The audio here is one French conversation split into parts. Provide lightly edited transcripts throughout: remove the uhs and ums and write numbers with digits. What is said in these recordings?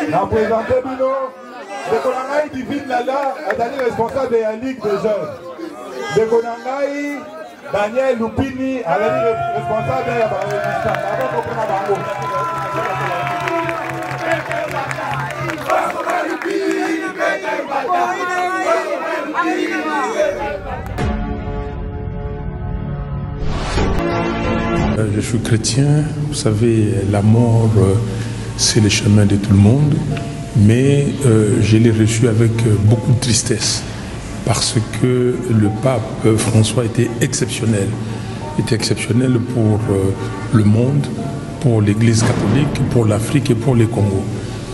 La présenté Bino, de Konangaï Divine Lala, est responsable de la Ligue des Jeunes. De Konangaï, Daniel Lupini, est responsable de la résistance. Je suis chrétien, vous savez, la mort, c'est le chemin de tout le monde, mais je l'ai reçu avec beaucoup de tristesse, parce que le pape François était exceptionnel pour le monde, pour l'Église catholique, pour l'Afrique et pour le Congo.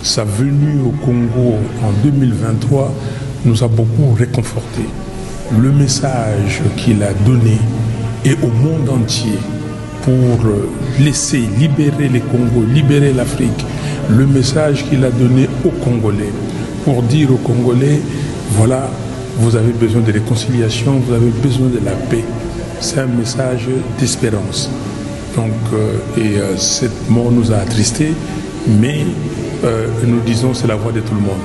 Sa venue au Congo en 2023 nous a beaucoup réconfortés. Le message qu'il a donné et au monde entier pour laisser libérer les Congos, libérer l'Afrique, le message qu'il a donné aux Congolais, pour dire aux Congolais, voilà, vous avez besoin de réconciliation, vous avez besoin de la paix. C'est un message d'espérance. Donc, cette mort nous a attristés, mais nous disons c'est la voix de tout le monde.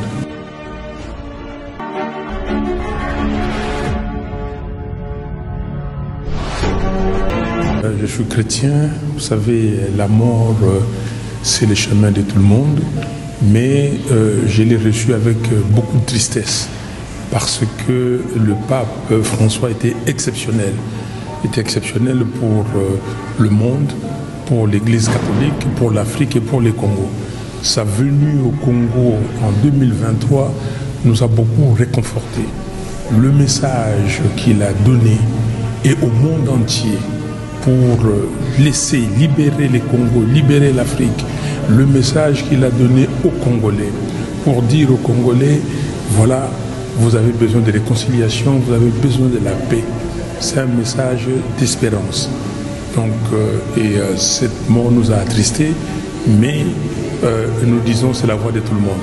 Je suis chrétien, vous savez, la mort, c'est le chemin de tout le monde, mais je l'ai reçu avec beaucoup de tristesse, parce que le pape François était exceptionnel pour le monde, pour l'Église catholique, pour l'Afrique et pour le Congo. Sa venue au Congo en 2023 nous a beaucoup réconfortés. Le message qu'il a donné et au monde entier pour laisser libérer les Congos, libérer l'Afrique, le message qu'il a donné aux Congolais, pour dire aux Congolais, voilà, vous avez besoin de réconciliation, vous avez besoin de la paix. C'est un message d'espérance. Donc, cette mort nous a attristés, mais nous disons c'est la voix de tout le monde.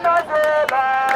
Nazela,